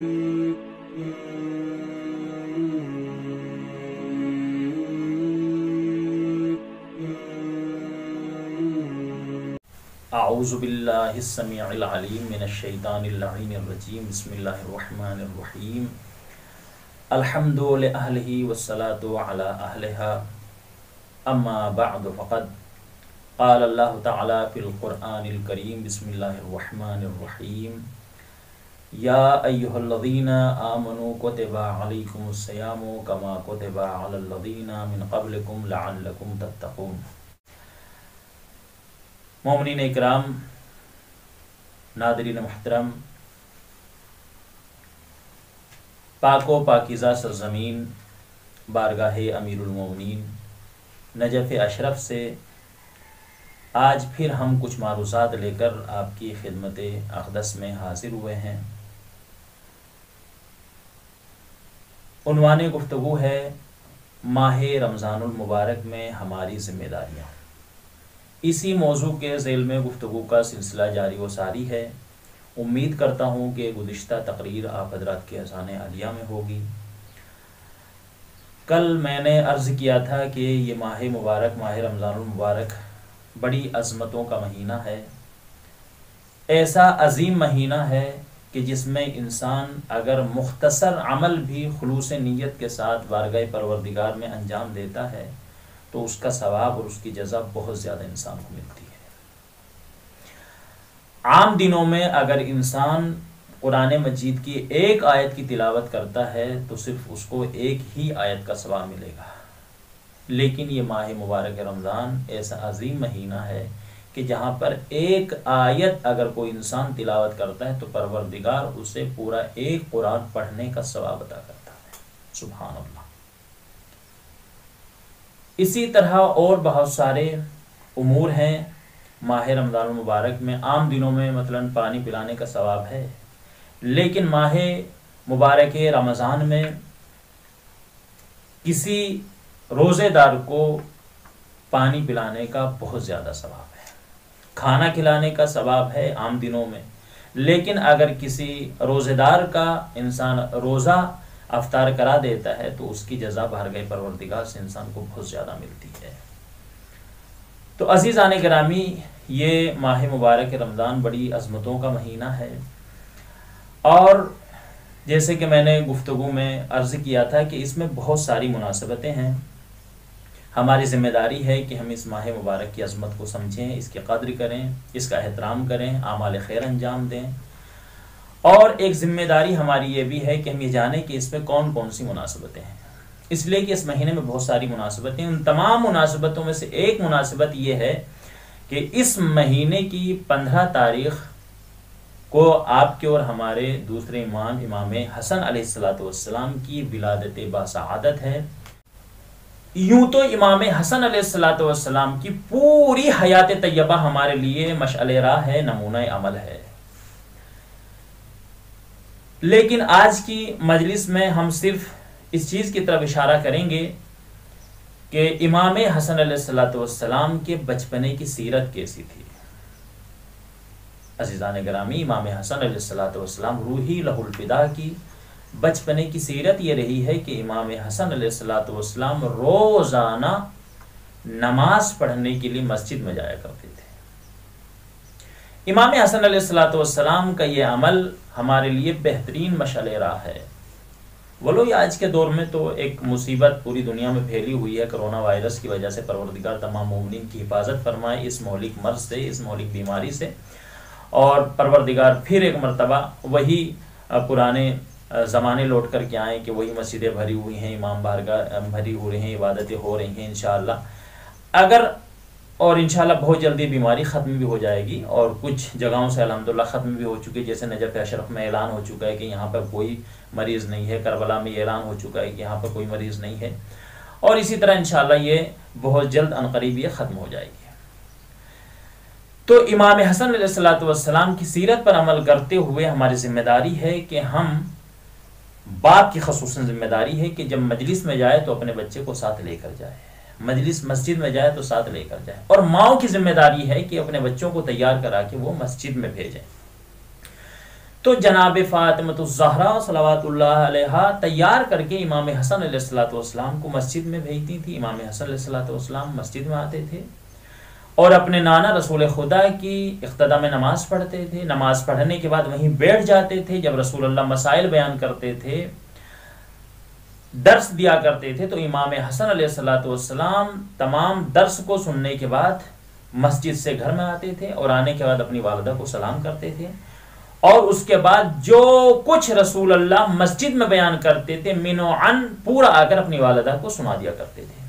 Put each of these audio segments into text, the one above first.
اعوذ باللہ السمیع العلیم من الشیطان اللعین الرجیم بسم اللہ الرحمن الرحیم الحمد لأہلہ والصلاة علی اہلہا اما بعد فقد قال اللہ تعالی فی القرآن الکریم بسم اللہ الرحمن الرحیم یا ایہا الذین آمنوا کتب علیکم الصیام کما کتب علی الذین من قبلکم لعلکم تتقون۔ مومنین اکرام، ناظرین محترم، پاک و پاکیزہ سرزمین بارگاہ امیر المومنین نجف اشرف سے آج پھر ہم کچھ معروضات لے کر آپ کی خدمت اقدس میں حاضر ہوئے ہیں۔ عنوان گفتگو ہے ماہ رمضان المبارک میں ہماری ذمہ داریاں۔ اسی موضوع کے ذیل میں گفتگو کا سلسلہ جاری و ساری ہے۔ امید کرتا ہوں کہ گزشتہ تقریر آپ حضرات کے اذان عالیہ میں ہوگی۔ کل میں نے عرض کیا تھا کہ یہ ماہ مبارک، ماہ رمضان المبارک بڑی عظمتوں کا مہینہ ہے، ایسا عظیم مہینہ ہے کہ جس میں انسان اگر مختصر عمل بھی خلوص نیت کے ساتھ بارگاہ پروردگار میں انجام دیتا ہے تو اس کا ثواب اور اس کی جزا بہت زیادہ انسان کو ملتی ہے۔ عام دنوں میں اگر انسان قرآن مجید کی ایک آیت کی تلاوت کرتا ہے تو صرف اس کو ایک ہی آیت کا ثواب ملے گا، لیکن یہ ماہ مبارک رمضان ایسا عظیم مہینہ ہے کہ جہاں پر ایک آیت اگر کوئی انسان تلاوت کرتا ہے تو پروردگار اسے پورا ایک قرآن پڑھنے کا ثواب عطا کرتا ہے۔ سبحان اللہ۔ اسی طرح اور بہت سارے امور ہیں ماہ رمضان المبارک میں۔ عام دنوں میں مثلا پانی پلانے کا ثواب ہے، لیکن ماہ مبارک رمضان میں کسی روزے دار کو پانی پلانے کا بہت زیادہ ثواب ہے، کھانا کھلانے کا ثواب ہے عام دنوں میں، لیکن اگر کسی روزے دار کا انسان روزہ افطار کرا دیتا ہے تو اس کی جزا بارگاہ پروردگار سے انسان کو بہت زیادہ ملتی ہے۔ تو عزیزان گرامی، یہ ماہ مبارک رمضان بڑی عظمتوں کا مہینہ ہے، اور جیسے کہ میں نے گفتگو میں عرض کیا تھا کہ اس میں بہت ساری مناسبتیں ہیں۔ ہماری ذمہ داری ہے کہ ہم اس ماہ مبارک کی عظمت کو سمجھیں، اس کی قدر کریں، اس کا احترام کریں، اعمال خیر انجام دیں، اور ایک ذمہ داری ہماری یہ بھی ہے کہ ہم یہ جانیں کہ اس میں کون کون سی مناسبتیں ہیں، اس لیے کہ اس مہینے میں بہت ساری مناسبتیں ہیں۔ ان تمام مناسبتوں میں سے ایک مناسبت یہ ہے کہ اس مہینے کی 15 تاریخ کو آپ کے اور ہمارے دوسرے امام، امام حسن علیہ السلام کی ولادت باسعادت ہے۔ یوں تو امام حسن علیہ السلام کی پوری حیات طیبہ ہمارے لیے مشعل راہ ہے، نمونہ عمل ہے، لیکن آج کی مجلس میں ہم صرف اس چیز کی طرف اشارہ کریں گے کہ امام حسن علیہ السلام کے بچپنے کی سیرت کیسی تھی۔ عزیزان گرامی، امام حسن علیہ السلام روحی لہو الفدا کی بچپنے کی سیرت یہ رہی ہے کہ امام حسن علیہ السلام روزانہ نماز پڑھنے کے لیے مسجد میں جایا کرتے تھے۔ امام حسن علیہ السلام کا یہ عمل ہمارے لیے بہترین مشعل راہ ہے۔ ولو یہ آج کے دور میں تو ایک مصیبت پوری دنیا میں پھیلی ہوئی ہے، کرونا وائرس کی وجہ سے پروردگار تمام مومنین کی حفاظت فرمائے اس مہلک مرض سے، اس مہلک بیماری سے، اور پروردگار پھر ایک مرتبہ وہی پرانے زمانے لوٹ کر کے آئیں کہ وہی مسجدیں بھری ہوئی ہیں، امام بارگاہ بھری ہو رہی ہیں، عبادتیں ہو رہی ہیں انشاءاللہ، اور انشاءاللہ بہت جلدی بیماری ختم بھی ہو جائے گی، اور کچھ جگہوں سے الحمدللہ ختم بھی ہو چکی، جیسے نجف اشرف میں اعلان ہو چکا ہے کہ یہاں پر کوئی مریض نہیں ہے، کربلا میں یہ اعلان ہو چکا ہے کہ یہاں پر کوئی مریض نہیں ہے، اور اسی طرح انشاءاللہ یہ بہت جلد عنقریب یہ ختم ہو جائے گی۔ تو امام حسن علیہ السلام کی سیرت پر عمل کرتے ہوئے ہماری ذمہ داری ہے کہ ہم، باپ کی خصوصاً ذمہ داری ہے کہ جب مجلس میں جائے تو اپنے بچے کو ساتھ لے کر جائے، مسجد میں جائے تو ساتھ لے کر جائے، اور ماؤں کی ذمہ داری ہے کہ اپنے بچوں کو تیار کرا کے وہ مسجد میں بھیجیں۔ تو جناب فاطمۃ الزہرا صلوات اللہ علیہا تیار کر کے امام حسن علیہ الصلوۃ والسلام کو مسجد میں بھیجتی تھی. امام حسن علیہ الصلوۃ والسلام مسجد میں آتے تھے اور اپنے نانا رسول خدا کی اقتدا میں نماز پڑھتے تھے. نماز پڑھنے کے بعد وہیں بیٹھ جاتے تھے. جب رسول اللہ مسائل بیان کرتے تھے، درس دیا کرتے تھے، تو امام حسن علیہ الصلوۃ والسلام تمام درس کو سننے کے بعد مسجد سے گھر میں آتے تھے اور آنے کے بعد اپنی والدہ کو سلام کرتے تھے، اور اس کے بعد جو کچھ رسول اللہ مسجد میں بیان کرتے تھے منو عن پورا آ کر اپنی والدہ کو سنا دیا کرتے تھے.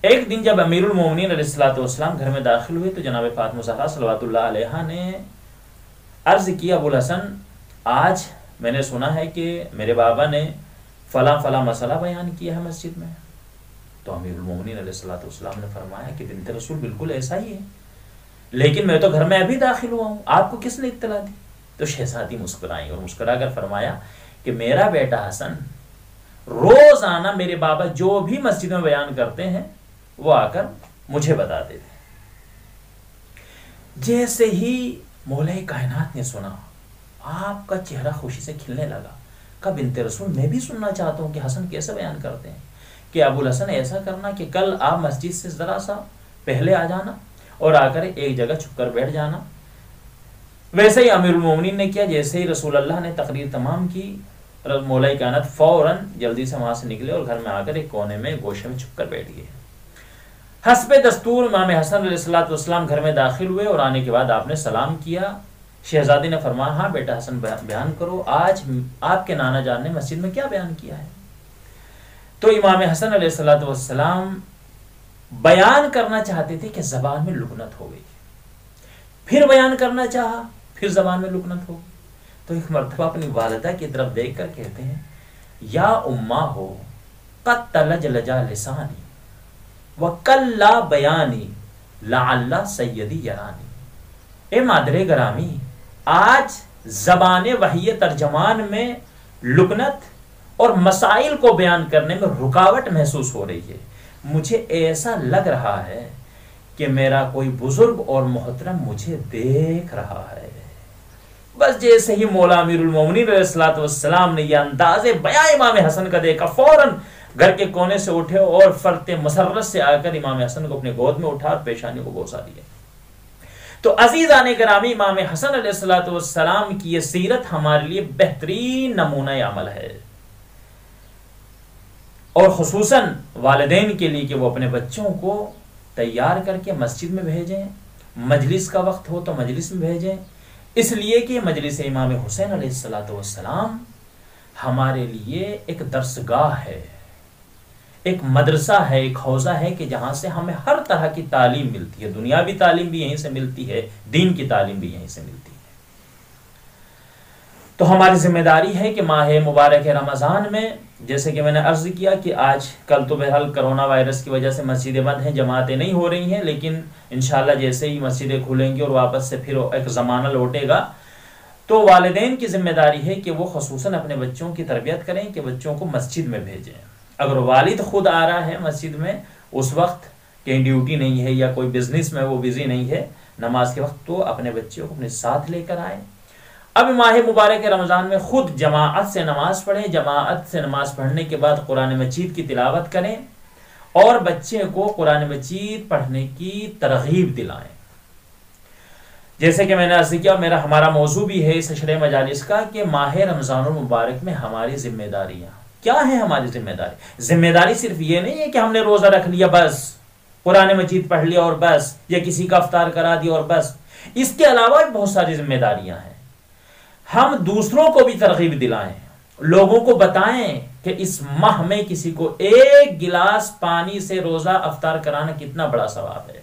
ایک دن جب امیر المومنین علیہ الصلوۃ والسلام گھر میں داخل ہوئے تو جناب فاطمہ زہرا صلوات اللہ علیہا نے عرض کیا، ابو الحسن آج میں نے سنا ہے کہ میرے بابا نے فلاں فلاں مسئلہ بیان کیا ہے مسجد میں. تو امیر المومنین علیہ الصلوۃ والسلام نے فرمایا کہ بنت رسول بالکل ایسا ہی ہے، لیکن میں تو گھر میں ابھی داخل ہوا ہوں، آپ کو کس نے اطلاع دی؟ تو شہزادی مسکرائیں اور مسکرا کر فرمایا کہ میرا بیٹا حسن روزانہ میرے بابا جو بھی مسجد میں بیان کرتے ہیں وہ آ کر مجھے بتاتے تھے. جیسے ہی مولا کائنات نے سنا، آپ کا چہرہ خوشی سے کھلنے لگا. کہ بنت رسول میں بھی سننا چاہتا ہوں کہ حسن کیسے بیان کرتے ہیں. کہ ابو الحسن ایسا کرنا کہ کل آپ مسجد سے ذرا سا پہلے آ جانا اور آ کر ایک جگہ چھپ کر بیٹھ جانا. ویسے ہی امیر المومنین نے کیا. جیسے ہی رسول اللہ نے تقریر تمام کی، مولا کائنات فوراً جلدی سے وہاں سے نکلے اور گھر میں آ کر ایک کونے میں گوشے میں چھپ کر بیٹھ گئے. حسب دستور امام حسن علیہ الصلوۃ والسلام گھر میں داخل ہوئے اور آنے کے بعد آپ نے سلام کیا. شہزادی نے فرمایا، ہاں بیٹا حسن بیان کرو، آج آپ کے نانا جان نے مسجد میں کیا بیان کیا ہے؟ تو امام حسن علیہ الصلوۃ والسلام بیان کرنا چاہتے تھے کہ زبان میں لکنت ہو گئی، پھر بیان کرنا چاہا، پھر زبان میں لکنت ہو گئی. تو ایک مرتبہ اپنی والدہ کی طرف دیکھ کر کہتے ہیں، یا اماں ہو قد تلجلجا لسانی وکلا بیانی لعل سیدی یرانی. اے مادر گرامی، آج زبان وحی ترجمان میں لکنت اور مسائل کو بیان کرنے میں رکاوٹ محسوس ہو رہی ہے. مجھے ایسا لگ رہا ہے کہ میرا کوئی بزرگ اور محترم مجھے دیکھ رہا ہے. بس جیسے ہی مولا امیر المومنین علیہ الصلوۃ والسلام نے یہ انداز بیاں امام حسن کا دیکھا، فوراً گھر کے کونے سے اٹھے اور فرط مسرت سے آ کر امام حسن کو اپنے گود میں اٹھا اور پیشانی کو بوسا دیا. تو عزیزان گرامی، امام حسن علیہ الصلوۃ والسلام کی یہ سیرت ہمارے لیے بہترین نمونہ عمل ہے، اور خصوصاً والدین کے لیے کہ وہ اپنے بچوں کو تیار کر کے مسجد میں بھیجیں، مجلس کا وقت ہو تو مجلس میں بھیجیں، اس لیے کہ مجلس امام حسین علیہ الصلوۃ والسلام ہمارے لیے ایک درسگاہ ہے، ایک مدرسہ ہے، ایک حوزہ ہے کہ جہاں سے ہمیں ہر طرح کی تعلیم ملتی ہے. دنیاوی تعلیم بھی یہیں سے ملتی ہے، دین کی تعلیم بھی یہیں سے ملتی ہے. تو ہماری ذمہ داری ہے کہ ماہ مبارک رمضان میں، جیسے کہ میں نے عرض کیا کہ آج کل تو بہرحال کرونا وائرس کی وجہ سے مسجدیں بند ہیں، جماعتیں نہیں ہو رہی ہیں، لیکن انشاءاللہ جیسے ہی مسجدیں کھلیں گی اور واپس سے پھر ایک زمانہ لوٹے گا، تو والدین کی ذمہ داری ہے کہ وہ خصوصاً اپنے بچوں کی تربیت کریں کہ بچوں کو مسجد میں بھیجیں. اگر والد خود آ رہا ہے مسجد میں اس وقت کہیں ڈیوٹی نہیں ہے یا کوئی بزنس میں وہ بزی نہیں ہے نماز کے وقت، تو اپنے بچوں کو اپنے ساتھ لے کر آئے. اب ماہ مبارک رمضان میں خود جماعت سے نماز پڑھیں، جماعت سے نماز پڑھنے کے بعد قرآن مجید کی تلاوت کریں اور بچے کو قرآن مجید پڑھنے کی ترغیب دلائیں. جیسے کہ میں نے عرض کیا، ہمارا موضوع بھی ہے اس عشرہ مجالس کا کہ ماہ رمضان المبارک میں ہماری ذمہ داریاں کیا ہے. ہماری ذمہ داری صرف یہ نہیں ہے کہ ہم نے روزہ رکھ لیا بس، قرآن مجید پڑھ لیا اور بس، یا کسی کا افطار کرا دیا اور بس. اس کے علاوہ بہت ساری ذمہ داریاں ہیں. ہم دوسروں کو بھی ترغیب دلائیں، لوگوں کو بتائیں کہ اس ماہ میں کسی کو ایک گلاس پانی سے روزہ افطار کرانا کتنا بڑا ثواب ہے.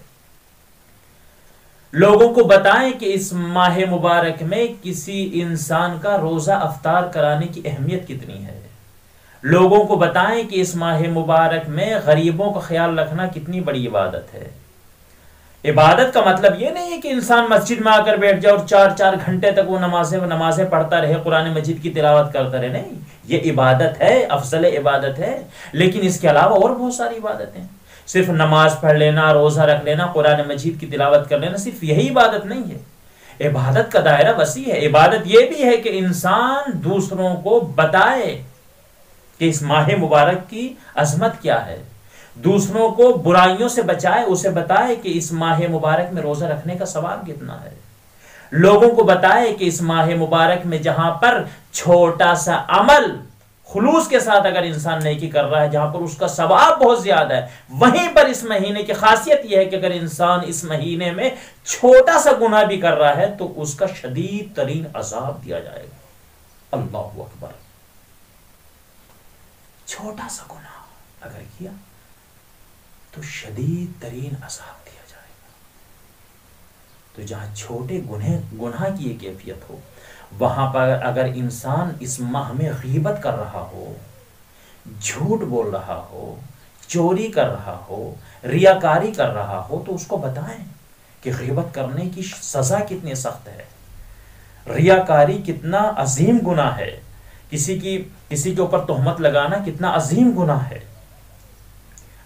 لوگوں کو بتائیں کہ اس ماہ مبارک میں کسی انسان کا روزہ افطار کرانے کی اہمیت کتنی ہے. لوگوں کو بتائیں کہ اس ماہ مبارک میں غریبوں کا خیال رکھنا کتنی بڑی عبادت ہے. عبادت کا مطلب یہ نہیں ہے کہ انسان مسجد میں آ کر بیٹھ جائے اور 4 گھنٹے تک وہ نمازیں پڑھتا رہے، قرآن مجید کی تلاوت کرتا رہے. نہیں، یہ عبادت ہے، افضل عبادت ہے، لیکن اس کے علاوہ اور بہت ساری عبادتیں. صرف نماز پڑھ لینا، روزہ رکھ لینا، قرآن مجید کی تلاوت کر لینا صرف یہی عبادت نہیں ہے. عبادت کا دائرہ وسیع ہے. عبادت یہ بھی ہے کہ انسان دوسروں کو بتائے کہ اس ماہ مبارک کی عظمت کیا ہے، دوسروں کو برائیوں سے بچائے، اسے بتائے کہ اس ماہ مبارک میں روزہ رکھنے کا ثواب کتنا ہے، لوگوں کو بتائے کہ اس ماہ مبارک میں جہاں پر چھوٹا سا عمل خلوص کے ساتھ اگر انسان نیکی کر رہا ہے، جہاں پر اس کا ثواب بہت زیادہ ہے، وہیں پر اس مہینے کی خاصیت یہ ہے کہ اگر انسان اس مہینے میں چھوٹا سا گناہ بھی کر رہا ہے تو اس کا شدید ترین عذاب دیا جائے گا. اللہ اکبر. چھوٹا سا گناہ اگر کیا تو شدید ترین عذاب دیا جائے گا. تو جہاں چھوٹے گناہ کی یہ کیفیت ہو، وہاں پر اگر انسان اس ماہ میں غیبت کر رہا ہو، جھوٹ بول رہا ہو، چوری کر رہا ہو، ریاکاری کر رہا ہو، تو اس کو بتائیں کہ غیبت کرنے کی سزا کتنی سخت ہے، ریاکاری کتنا عظیم گناہ ہے، کسی کے اوپر تہمت لگانا کتنا عظیم گناہ ہے.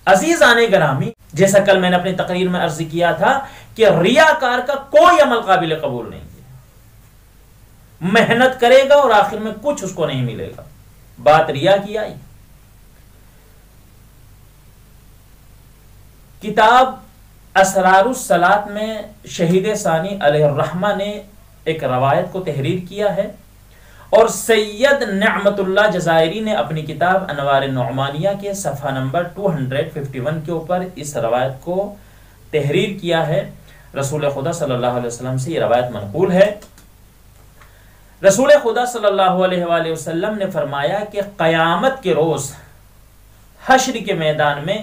عزیزان گرامی، جیسا کل میں نے اپنی تقریر میں عرض کیا تھا کہ ریاکار کا کوئی عمل قابل قبول نہیں ہے. محنت کرے گا اور آخر میں کچھ اس کو نہیں ملے گا. بات ریا کی آئی. کتاب اسرار الصلاۃ میں شہید ثانی علیہ الرحمہ نے ایک روایت کو تحریر کیا ہے، اور سید نعمت اللہ جزائری نے اپنی کتاب انوار نعمانیہ کے صفحہ نمبر 251 کے اوپر اس روایت کو تحریر کیا ہے. رسول خدا صلی اللہ علیہ وسلم سے یہ روایت منقول ہے. رسول خدا صلی اللہ علیہ وآلہ وسلم نے فرمایا کہ قیامت کے روز حشر کے میدان میں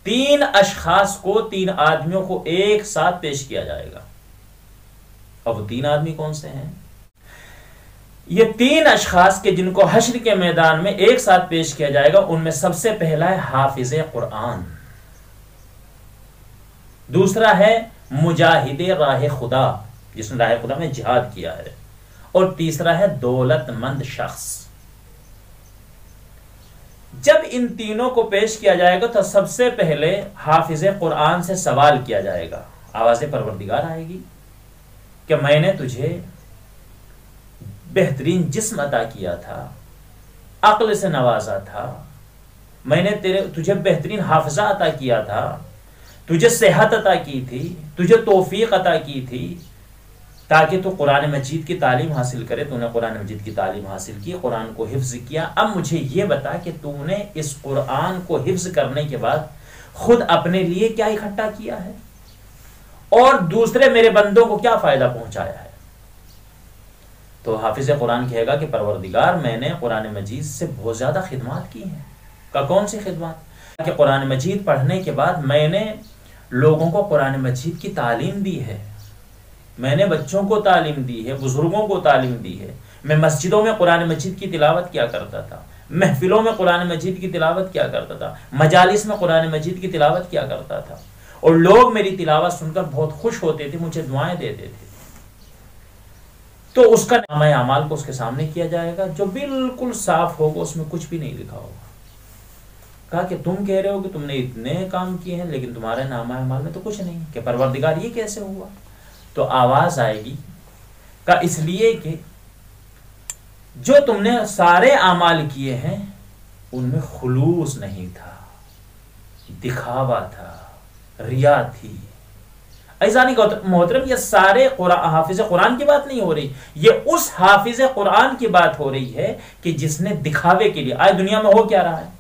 3 اشخاص کو، 3 آدمیوں کو ایک ساتھ پیش کیا جائے گا. اب وہ 3 آدمی کون سے ہیں؟ یہ 3 اشخاص کے جن کو حشر کے میدان میں ایک ساتھ پیش کیا جائے گا، ان میں سب سے پہلا ہے حافظ قرآن، دوسرا ہے مجاہد راہ خدا جس نے راہ خدا میں جہاد کیا ہے، اور تیسرا ہے دولت مند شخص. جب ان تینوں کو پیش کیا جائے گا تو سب سے پہلے حافظ قرآن سے سوال کیا جائے گا. آواز پروردگار آئے گی کہ میں نے تجھے بہترین جسم عطا کیا تھا، عقل سے نوازا تھا، میں نے تجھے بہترین حافظہ عطا کیا تھا، تجھے صحت عطا کی تھی، تجھے توفیق عطا کی تھی تاکہ تو قرآن مجید کی تعلیم حاصل کرے. تو نے قرآن مجید کی تعلیم حاصل کی، قرآن کو حفظ کیا. اب مجھے یہ بتا کہ تو نے اس قرآن کو حفظ کرنے کے بعد خود اپنے لیے کیا اکٹھا کیا ہے اور دوسرے میرے بندوں کو کیا فائدہ پہنچایا ہے. تو حافظ قرآن کہے گا کہ پروردگار، میں نے قرآن مجید سے بہت زیادہ خدمات کی ہیں. کون سی خدمات؟ کہ قرآن مجید پڑھنے کے بعد میں نے لوگوں کو قرآن مجید کی تعلیم دی ہے، میں نے بچوں کو تعلیم دی ہے، بزرگوں کو تعلیم دی ہے. میں مسجدوں میں قرآن مجید کی تلاوت کیا کرتا تھا، محفلوں میں قرآن مجید کی تلاوت کیا کرتا تھا، مجالس میں قرآن مجید کی تلاوت کیا کرتا تھا، اور لوگ میری تلاوت سن کر بہت خوش ہوتے تھے، مجھے دعائیں دیتے تھے. تو اس کا نامہ اعمال کو اس کے سامنے کیا جائے گا جو بالکل صاف ہوگا، اس میں کچھ بھی نہیں لکھا ہوگا. کہا کہ تم کہہ رہے ہو کہ تم نے اتنے کام کیے ہیں لیکن تمہارے نامہ اعمال میں تو کچھ نہیں. کہ پروردگار یہ کیسے ہوا؟ تو آواز آئے گی کہ اس لیے کہ جو تم نے سارے اعمال کیے ہیں ان میں خلوص نہیں تھا، دکھاوا تھا، ریا تھی. ایزانی محترم، یہ سارے حافظ قرآن کی بات نہیں ہو رہی، یہ اس حافظ قرآن کی بات ہو رہی ہے کہ جس نے دکھاوے کے لیے. آج دنیا میں ہو کیا رہا ہے؟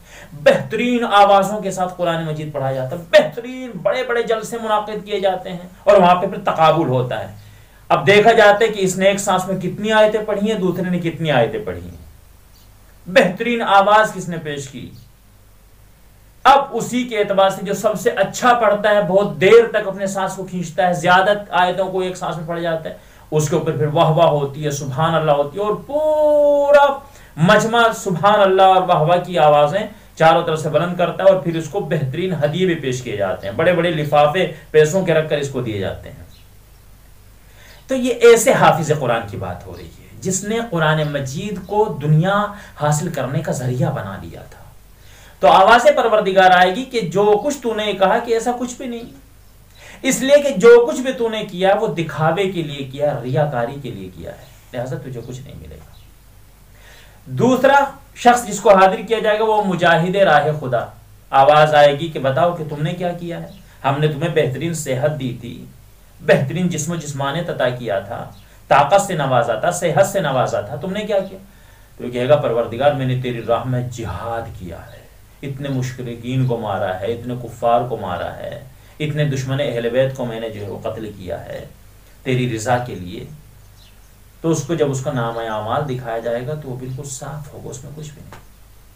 بہترین آوازوں کے ساتھ قرآن مجید پڑھا جاتا ہے، بہترین بڑے بڑے جلسے منعقد کیے جاتے ہیں، اور وہاں پہ پھر تقابل ہوتا ہے. اب دیکھا جاتا ہے کہ اس نے ایک سانس میں کتنی آیتیں پڑھی ہیں، دوسرے نے کتنی آیتیں پڑھی ہیں، بہترین آواز کس نے پیش کی. اب اسی کے اعتبار سے جو سب سے اچھا پڑھتا ہے، بہت دیر تک اپنے سانس کو کھینچتا ہے، زیادہ آیتوں کو ایک سانس میں پڑھ جاتا ہے، اس کے اوپر پھر واہ واہ ہوتی ہے، سبحان اللہ ہوتی ہے، اور پورا مجمع سبحان اللہ اور واہ واہ کی آوازیں چاروں طرف سے بلند کرتا ہے. اور پھر اس کو بہترین ہدیے بھی پیش کیے جاتے ہیں، بڑے بڑے لفافے پیسوں کے رکھ کر اس کو دیے جاتے ہیں. تو یہ ایسے حافظ قرآن کی بات ہو رہی ہے جس نے قرآن مجید کو دنیا حاصل کرنے کا ذریعہ بنا لیا تھا. تو آواز پروردگار آئے گی کہ جو کچھ تو نے کہا کہ ایسا کچھ بھی نہیں. اس لیے کہ جو کچھ بھی تو نے کیا وہ دکھاوے کے لیے کیا، ریاکاری کے لیے کیا ہے، لہذا تجھے کچھ نہیں ملے گا۔ دوسرا شخص جس کو حاضر کیا جائے گا وہ مجاہد راہ خدا، آواز آئے گی کہ بتاؤ کہ تم نے کیا کیا ہے، ہم نے تمہیں بہترین صحت دی تھی، بہترین جسم و جسمانیت عطا کیا تھا، طاقت سے نوازا تھا، صحت سے نوازا تھا، تم نے کیا کیا؟ تو کہے گا پروردگار میں نے تیری راہ میں جہاد کیا ہے، اتنے مشرکین کو مارا ہے، اتنے کفار کو مارا ہے، اتنے دشمن اہل بیت کو میں نے جو ہے وہ قتل کیا ہے تیری رضا کے لیے۔ تو اس کو جب اس کا نام اعمال دکھایا جائے گا تو وہ بالکل صاف ہوگا، اس میں کچھ بھی نہیں۔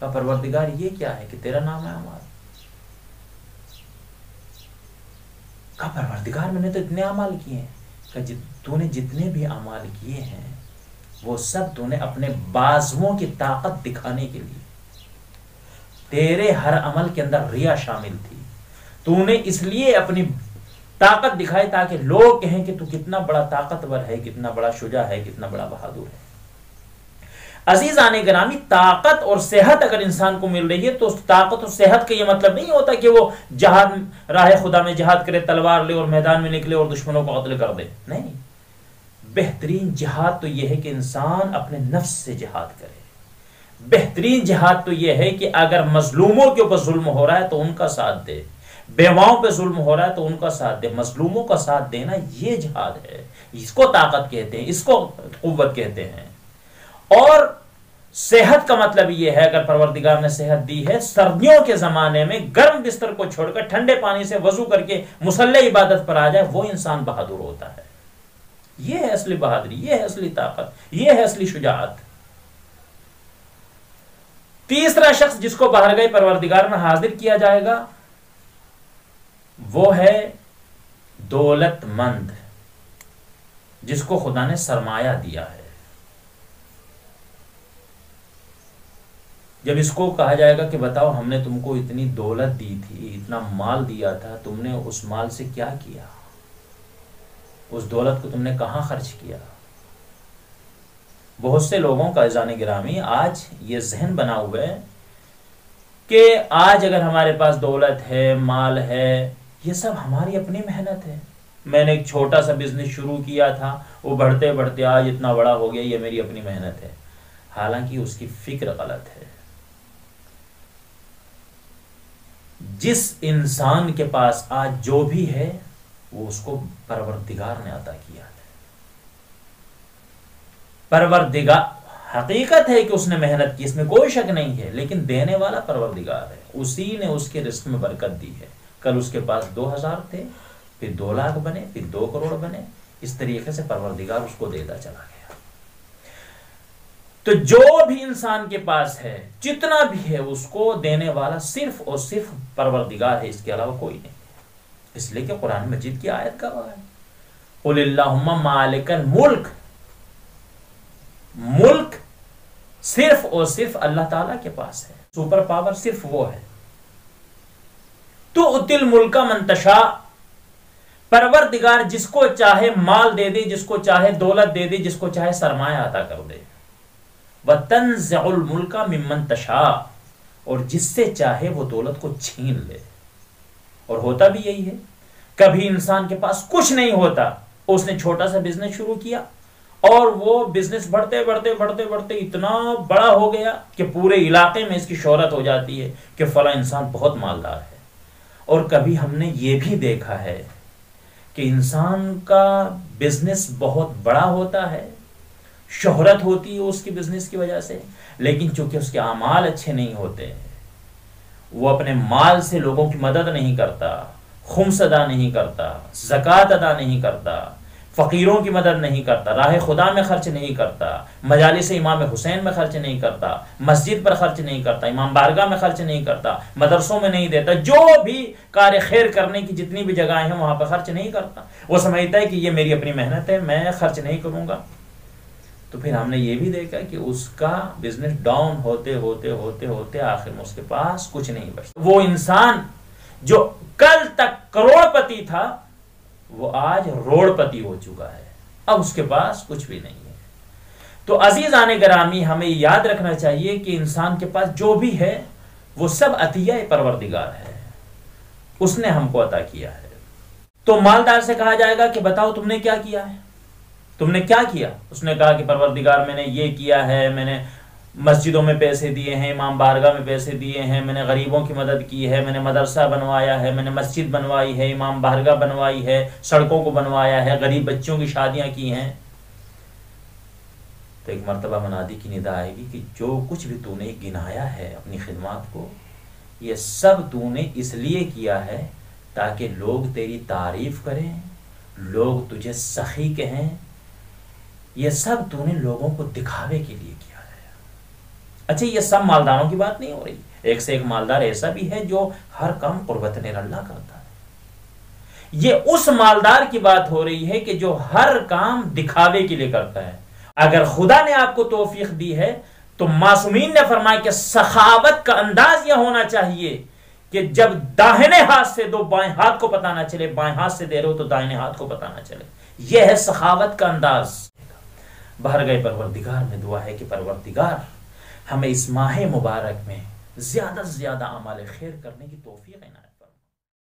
کہ پروردگار یہ کیا ہے کہ تیرا نام اعمال؟ کہ پروردگار میں نے تو اتنے اعمال کیے ہیں، کہ تو نے جتنے بھی اعمال کیے ہیں وہ سب تو نے اپنے بازوؤں کی طاقت دکھانے کے لیے، تیرے ہر عمل کے اندر ریا شامل تھی، تو نے اس لیے اپنی طاقت دکھائی تاکہ لوگ کہیں کہ تو کتنا بڑا طاقتور ہے، کتنا بڑا شجاع ہے، کتنا بڑا بہادر ہے۔ عزیزان گرامی، طاقت اور صحت اگر انسان کو مل رہی ہے تو اس طاقت اور صحت کا یہ مطلب نہیں ہوتا کہ وہ جہاد راہ خدا میں جہاد کرے، تلوار لے اور میدان میں نکلے اور دشمنوں کو قتل کر دے، نہیں۔ بہترین جہاد تو یہ ہے کہ انسان اپنے نفس سے جہاد کرے، بہترین جہاد تو یہ ہے کہ اگر مظلوموں کے اوپر ظلم ہو رہا ہے تو ان کا ساتھ دے، بیواؤں پہ ظلم ہو رہا ہے تو ان کا ساتھ دے، مظلوموں کا ساتھ دینا یہ جہاد ہے، اس کو طاقت کہتے ہیں، اس کو قوت کہتے ہیں۔ اور صحت کا مطلب یہ ہے اگر پروردگار نے صحت دی ہے، سردیوں کے زمانے میں گرم بستر کو چھوڑ کر ٹھنڈے پانی سے وضو کر کے مصلی عبادت پر آ جائے، وہ انسان بہادر ہوتا ہے۔ یہ ہے اصلی بہادری، یہ ہے اصلی طاقت، یہ ہے اصلی شجاعت۔ تیسرا شخص جس کو بارگاہ پروردگار میں حاضر کیا جائے گا وہ ہے دولت مند، جس کو خدا نے سرمایہ دیا ہے۔ جب اس کو کہا جائے گا کہ بتاؤ ہم نے تم کو اتنی دولت دی تھی، اتنا مال دیا تھا، تم نے اس مال سے کیا کیا، اس دولت کو تم نے کہاں خرچ کیا؟ بہت سے لوگوں کا عزیزان گرامی آج یہ ذہن بنا ہوا ہے کہ آج اگر ہمارے پاس دولت ہے، مال ہے، یہ سب ہماری اپنی محنت ہے۔ میں نے ایک چھوٹا سا بزنس شروع کیا تھا، وہ بڑھتے بڑھتے آج اتنا بڑا ہو گیا، یہ میری اپنی محنت ہے۔ حالانکہ اس کی فکر غلط ہے۔ جس انسان کے پاس آج جو بھی ہے وہ اس کو پروردگار نے عطا کیا ہے۔ پروردگار، حقیقت ہے کہ اس نے محنت کی، اس میں کوئی شک نہیں ہے، لیکن دینے والا پروردگار ہے، اسی نے اس کے رزق میں برکت دی ہے۔ کل اس کے پاس 2000 تھے، پھر 2 لاکھ بنے، پھر 2 کروڑ بنے، اس طریقے سے پروردگار اس کو دیتا چلا گیا۔ تو جو بھی انسان کے پاس ہے، جتنا بھی ہے، اس کو دینے والا صرف اور صرف پروردگار ہے، اس کے علاوہ کوئی نہیں۔ اس لیے کہ قرآن مجید کی آیت کا ہے، قُلِ اللَّهُمَّ مَالِكَ الْمُلْكِ، ملک صرف اور صرف اللہ تعالیٰ کے پاس ہے، سپر پاور صرف وہ ہے۔ تُؤْتِي الْمُلْكَ مَن تَشَاءُ، پروردگار جس کو چاہے مال دے دے، جس کو چاہے دولت دے دے، جس کو چاہے سرمایہ عطا کر دے۔ وَتَنزِعُ الْمُلْكَ مِمَّن تَشَاءُ، اور جس سے چاہے وہ دولت کو چھین لے۔ اور ہوتا بھی یہی ہے، کبھی انسان کے پاس کچھ نہیں ہوتا، اس نے چھوٹا سا بزنس شروع کیا اور وہ بزنس بڑھتے بڑھتے بڑھتے بڑھتے اتنا بڑا ہو گیا کہ پورے علاقے میں اس کی شہرت ہو جاتی ہے کہ فلاں انسان بہت مالدار ہے۔ اور کبھی ہم نے یہ بھی دیکھا ہے کہ انسان کا بزنس بہت بڑا ہوتا ہے، شہرت ہوتی ہے اس کی بزنس کی وجہ سے، لیکن چونکہ اس کے اعمال اچھے نہیں ہوتے، وہ اپنے مال سے لوگوں کی مدد نہیں کرتا، خمس ادا نہیں کرتا، زکوٰۃ ادا نہیں کرتا، فقیروں کی مدد نہیں کرتا، راہ خدا میں خرچ نہیں کرتا، مجالس امام حسین میں خرچ نہیں کرتا، مسجد پر خرچ نہیں کرتا، امام بارگاہ میں خرچ نہیں کرتا، مدرسوں میں نہیں دیتا، جو بھی کار خیر کرنے کی جتنی بھی جگہیں ہیں وہاں پر خرچ نہیں کرتا۔ وہ سمجھتا ہے کہ یہ میری اپنی محنت ہے، میں خرچ نہیں کروں گا۔ تو پھر ہم نے یہ بھی دیکھا کہ اس کا بزنس ڈاؤن ہوتے ہوتے ہوتے ہوتے آخر میں اس کے پاس کچھ نہیں بچتا۔ وہ انسان جو کل تک کروڑ پتی تھا وہ آج روڑ پتی ہو چکا ہے، اب اس کے پاس کچھ بھی نہیں ہے۔ تو عزیزان گرامی، ہمیں یاد رکھنا چاہیے کہ انسان کے پاس جو بھی ہے وہ سب عطیہ پروردگار ہے، اس نے ہم کو عطا کیا ہے۔ تو مالدار سے کہا جائے گا کہ بتاؤ تم نے کیا کیا ہے، تم نے کیا کیا؟ اس نے کہا کہ پروردگار میں نے یہ کیا ہے، میں نے مسجدوں میں پیسے دیے ہیں، امام بارگاہ میں پیسے دیے ہیں، میں نے غریبوں کی مدد کی ہے، میں نے مدرسہ بنوایا ہے، میں نے مسجد بنوائی ہے، امام بارگاہ بنوائی ہے، سڑکوں کو بنوایا ہے، غریب بچوں کی شادیاں کی ہیں۔ تو ایک مرتبہ منادی کی ندا آئے گی کہ جو کچھ بھی تو نے گنایا ہے اپنی خدمات کو، یہ سب تو نے اس لیے کیا ہے تاکہ لوگ تیری تعریف کریں، لوگ تجھے سخی کہیں، یہ سب تو نے لوگوں کو دکھاوے کے لیے کیا ہے۔ اچھا، یہ سب مالداروں کی بات نہیں ہو رہی، ایک سے ایک مالدار ایسا بھی ہے جو ہر کام قربت اللہ کرتا ہے۔ یہ اس مالدار کی بات ہو رہی ہے کہ جو ہر کام دکھاوے کے لیے کرتا ہے۔ اگر خدا نے آپ کو توفیق دی ہے تو معصومین نے فرمایا کہ سخاوت کا انداز یہ ہونا چاہیے کہ جب داہنے ہاتھ سے دو بائیں ہاتھ کو پتہ نہ چلے، بائیں ہاتھ سے دے رہے ہو تو دائیں ہاتھ کو پتہ نہ چلے۔ یہ ہے سخاوت کا انداز۔ بارگاہ پروردگار میں دعا ہے کہ پروردگار ہمیں اس ماہ مبارک میں زیادہ سے زیادہ اعمال خیر کرنے کی توفیق عنایت